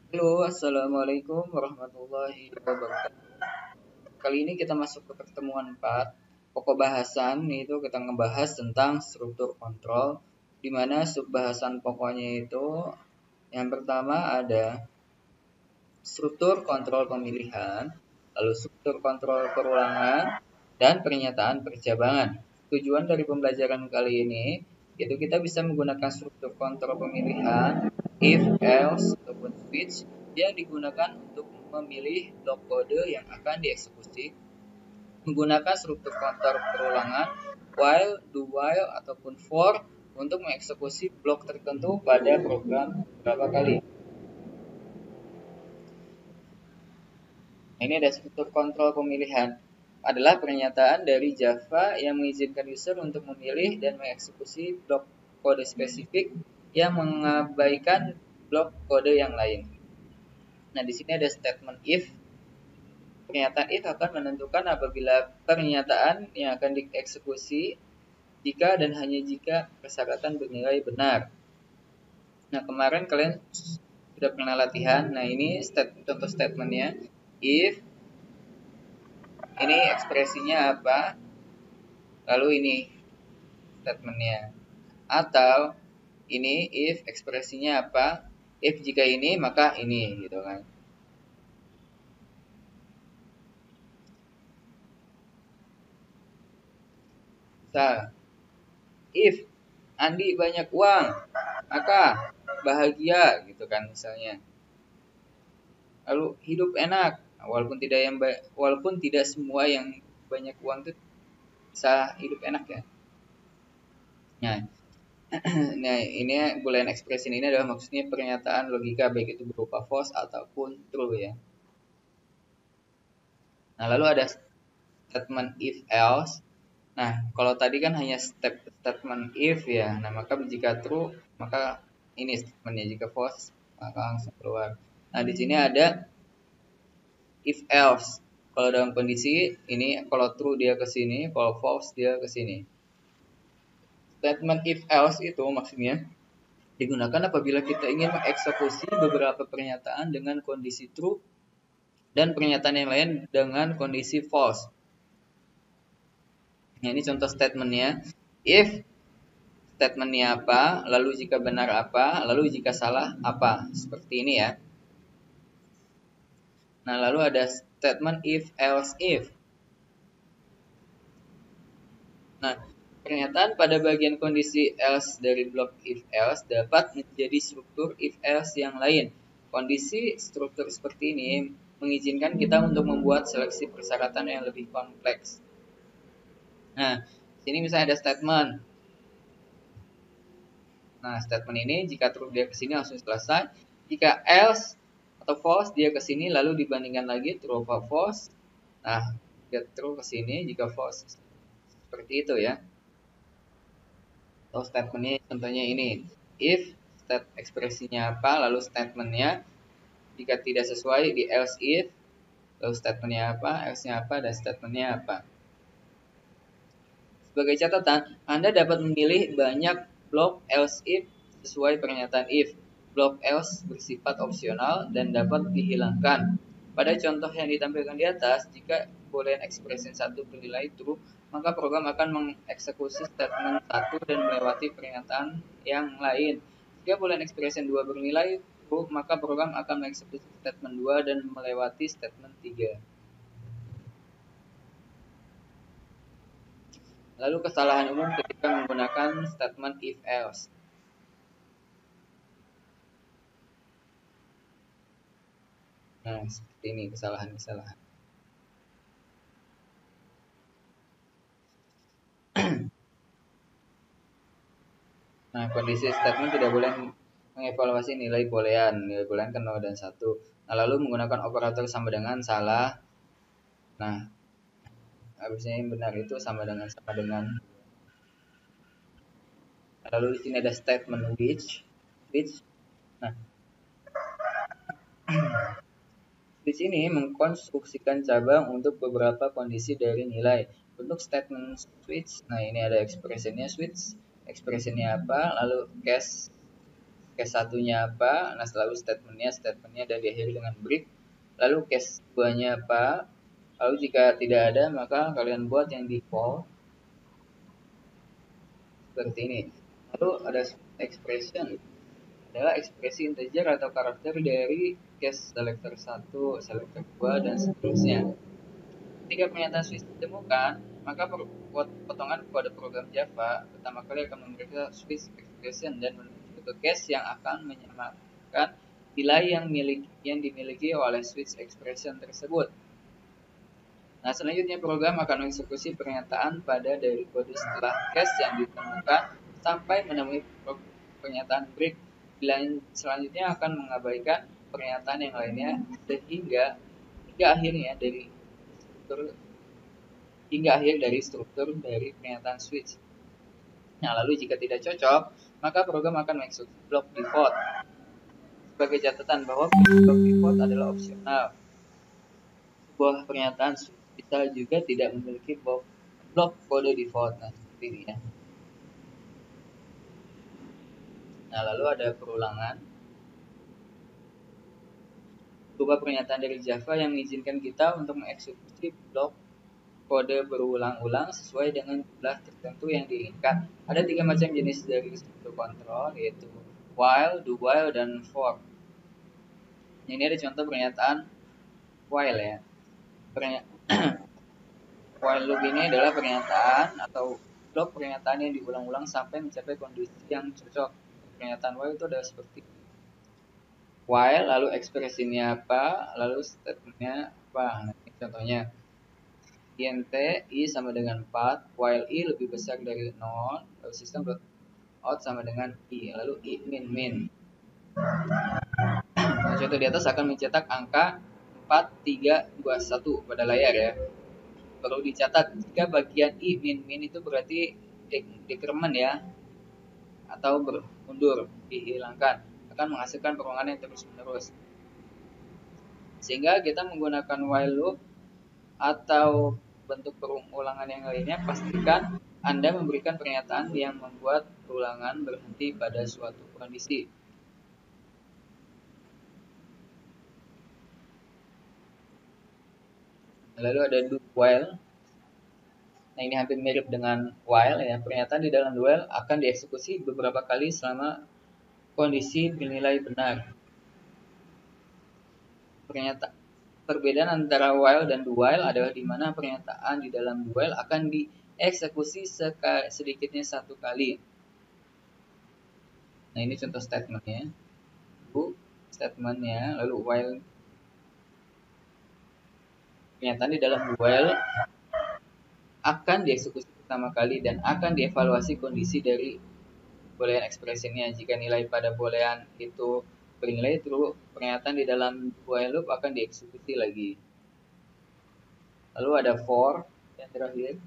Halo, Assalamualaikum warahmatullahi wabarakatuh. Kali ini kita masuk ke pertemuan 4. Pokok bahasan itu kita ngebahas tentang struktur kontrol, di mana subbahasan pokoknya itu yang pertama ada struktur kontrol pemilihan, lalu struktur kontrol perulangan, dan pernyataan percabangan. Tujuan dari pembelajaran kali ini itu kita bisa menggunakan struktur kontrol pemilihan, if, else, ataupun switch yang digunakan untuk memilih blok kode yang akan dieksekusi menggunakan struktur kontrol perulangan, while, do while, ataupun for untuk mengeksekusi blok tertentu pada program beberapa kali. Ini ada struktur kontrol pemilihan. Adalah pernyataan dari Java yang mengizinkan user untuk memilih dan mengeksekusi blok kode spesifik yang mengabaikan blok kode yang lain. Nah, di sini ada statement if. Pernyataan if akan menentukan apabila pernyataan yang akan dieksekusi jika dan hanya jika persyaratan bernilai benar. Nah, kemarin kalian sudah pernah latihan. Nah, ini contoh statementnya. If ini ekspresinya apa? Lalu ini statementnya. Atau ini if ekspresinya apa? If jika ini maka ini gitu kan. Misal, if Andi banyak uang, maka bahagia gitu kan misalnya. Lalu hidup enak, walaupun tidak semua yang banyak uang itu bisa hidup enak ya. Nah, nah ini boolean expression ini adalah maksudnya pernyataan logika baik itu berupa false ataupun true ya. Nah, lalu ada statement if else. Nah, kalau tadi kan hanya statement if ya. Nah, maka jika true, maka ini statementnya. Jika false, maka langsung keluar. Nah, di sini ada if else. Kalau dalam kondisi ini, kalau true dia ke sini, kalau false dia ke sini. Statement if else itu maksudnya digunakan apabila kita ingin mengeksekusi beberapa pernyataan dengan kondisi true dan pernyataan yang lain dengan kondisi false. Nah, ini contoh statementnya. If statementnya apa, lalu jika benar apa, lalu jika salah apa. Seperti ini ya. Nah, lalu ada statement if, else, if. Nah, pernyataan pada bagian kondisi else dari blok if else dapat menjadi struktur if else yang lain. Kondisi struktur seperti ini mengizinkan kita untuk membuat seleksi persyaratan yang lebih kompleks. Nah, sini misalnya ada statement. Nah, statement ini jika true dia ke sini langsung selesai. Jika else atau false dia ke sini lalu dibandingkan lagi true atau false. Nah, jika true ke sini, jika false seperti itu ya. Atau statementnya contohnya ini. If ekspresinya apa, lalu statementnya jika tidak sesuai di else if, lalu statementnya apa, else-nya apa, dan statementnya apa. Sebagai catatan, Anda dapat memilih banyak blok else if sesuai pernyataan if. Blok else bersifat opsional dan dapat dihilangkan. Pada contoh yang ditampilkan di atas, jika boolean expression 1 bernilai true, maka program akan mengeksekusi statement 1 dan melewati pernyataan yang lain. Jika boolean expression 2 bernilai true, maka program akan mengeksekusi statement 2 dan melewati statement 3. Lalu kesalahan umum ketika menggunakan statement if else. Nah, seperti ini kesalahan-kesalahan. Nah, kondisi statement tidak boleh mengevaluasi nilai boolean. Nilai boolean kan 0 dan 1. Nah, lalu menggunakan operator sama dengan salah. Nah, harusnya yang benar itu sama dengan. Lalu di sini ada statement which. Nah, which ini mengkonstruksikan cabang untuk beberapa kondisi dari nilai. Untuk statement switch, nah ini ada ekspresinya switch. Ekspresinya apa? Lalu case case satunya apa, nah selalu statementnya dan diakhiri dengan break. Lalu case 2-nya apa, lalu jika tidak ada maka kalian buat yang default seperti ini. Lalu ada expression, adalah ekspresi integer atau karakter dari case selector 1, selector 2, dan seterusnya. Ketika pernyataan switch ditemukan, maka potongan kode program Java pertama kali akan memeriksa switch expression dan menuju ke case yang akan menyamakan nilai yang dimiliki oleh switch expression tersebut. Nah, selanjutnya program akan mengeksekusi pernyataan pada dari kode setelah case yang ditemukan sampai menemui pernyataan break. Selanjutnya akan mengabaikan pernyataan yang lainnya hingga akhir dari struktur dari pernyataan switch. Nah, lalu jika tidak cocok, maka program akan mengeksekusi blok default. Sebagai catatan bahwa blok default adalah opsional. Sebuah pernyataan switch bisa juga tidak memiliki blok kode default. Nah, seperti ini ya. Nah, lalu ada perulangan. Berupa pernyataan dari Java yang mengizinkan kita untuk mengeksekusi blok kode berulang-ulang sesuai dengan jumlah tertentu yang diinginkan. Ada 3 macam jenis dari struktur kontrol, yaitu while, do while, dan for. Ini ada contoh pernyataan while ya. While loop ini adalah pernyataan atau blok pernyataan yang diulang-ulang sampai mencapai kondisi yang cocok. Pernyataan while itu adalah seperti while, lalu ekspresinya apa, lalu statementnya apa. Nah, ini contohnya. int i sama dengan 4, while i lebih besar dari 0, lalu sistem out sama dengan i, lalu i min. Nah, contoh di atas akan mencetak angka 4, 3, 2, 1 pada layar ya. Perlu dicatat, jika bagian i min itu berarti decrement ya, atau bermundur, dihilangkan, akan menghasilkan perulangan yang terus-menerus. Sehingga kita menggunakan while loop atau bentuk perulangan yang lainnya, pastikan Anda memberikan pernyataan yang membuat perulangan berhenti pada suatu kondisi. Lalu ada do while. Nah, ini hampir mirip dengan while ya. Pernyataan di dalam do while akan dieksekusi beberapa kali selama kondisi bernilai benar. Perbedaan antara while dan do while adalah di mana pernyataan di dalam do while akan dieksekusi sedikitnya satu kali. Nah, ini contoh statementnya. Do statementnya, lalu while. Pernyataan di dalam do while akan dieksekusi pertama kali dan akan dievaluasi kondisi dari boolean expressionnya. Jika nilai pada boolean itu bernilai true, pernyataan di dalam while loop akan dieksekusi lagi. Lalu ada for yang terakhir,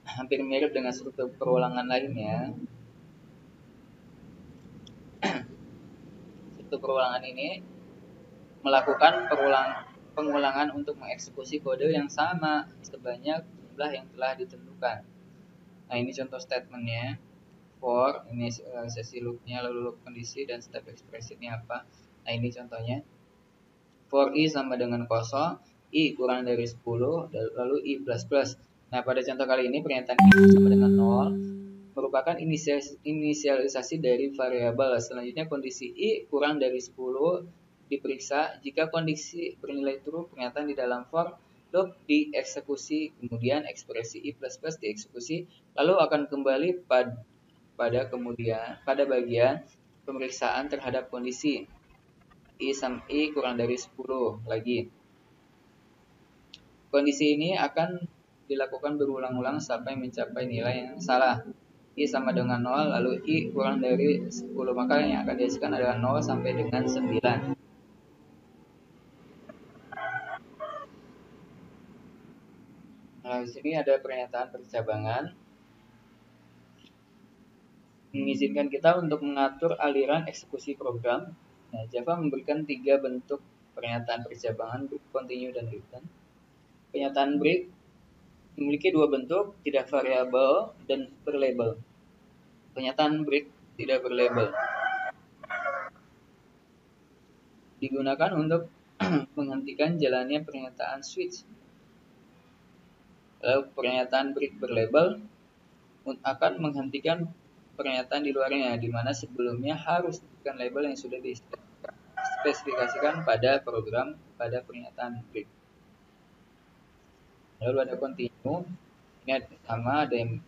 hampir mirip dengan struktur perulangan lainnya. Struktur perulangan ini melakukan pengulangan untuk mengeksekusi kode yang sama sebanyak jumlah yang telah ditentukan. Nah, ini contoh statementnya. For, ini sesi loopnya, lalu loop kondisi, dan step expressionnya apa. Nah, ini contohnya. For i sama dengan 0, i kurang dari 10, lalu i plus plus. Nah, pada contoh kali ini pernyataan i sama dengan 0 merupakan inisialisasi dari variabel. Selanjutnya kondisi i kurang dari 10 diperiksa. Jika kondisi bernilai true, pernyataan di dalam for loop dieksekusi, kemudian ekspresi i plus plus dieksekusi, lalu akan kembali pada bagian pemeriksaan terhadap kondisi i kurang dari 10 lagi. Kondisi ini akan dilakukan berulang-ulang sampai mencapai nilai yang salah. I sama dengan 0, lalu i kurang dari 10, maka yang akan dihasilkan adalah 0 sampai dengan 9. Nah, di sini ada pernyataan percabangan mengizinkan kita untuk mengatur aliran eksekusi program. Nah, Java memberikan 3 bentuk pernyataan percabangan, break, continue, dan return. Pernyataan break memiliki 2 bentuk, tidak variabel dan berlabel. Pernyataan break tidak berlabel. Digunakan untuk menghentikan jalannya pernyataan switch. Lalu pernyataan break berlabel akan menghentikan pernyataan di luarnya, di mana sebelumnya harus dengan label yang sudah dispesifikasikan pada program pada pernyataan break. Lalu ada continue, ini sama, ada yang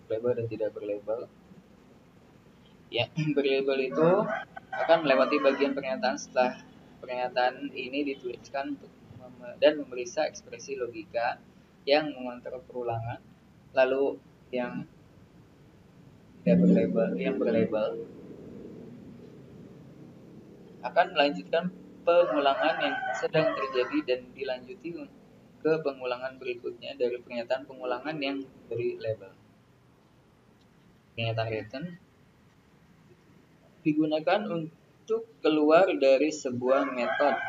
berlabel dan tidak berlabel. Ya, berlabel itu akan melewati bagian pernyataan setelah pernyataan ini dituliskan dan memeriksa ekspresi logika yang mengontrol perulangan. Lalu yang tidak berlabel, yang berlabel akan melanjutkan pengulangan yang sedang terjadi dan dilanjuti ke pengulangan berikutnya dari pernyataan pengulangan yang beri label. Pernyataan written digunakan untuk keluar dari sebuah metode.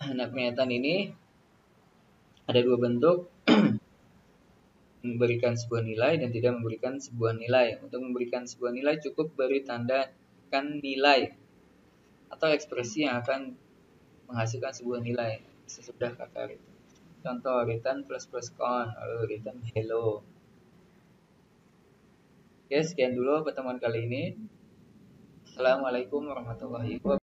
Nah, pernyataan ini ada dua bentuk, memberikan sebuah nilai dan tidak memberikan sebuah nilai. Untuk memberikan sebuah nilai cukup beri tandakan nilai atau ekspresi yang akan menghasilkan sebuah nilai sesudah kata return. Contoh return plus con, lalu return hello. Oke, sekian dulu pertemuan kali ini. Assalamualaikum warahmatullahi wabarakatuh.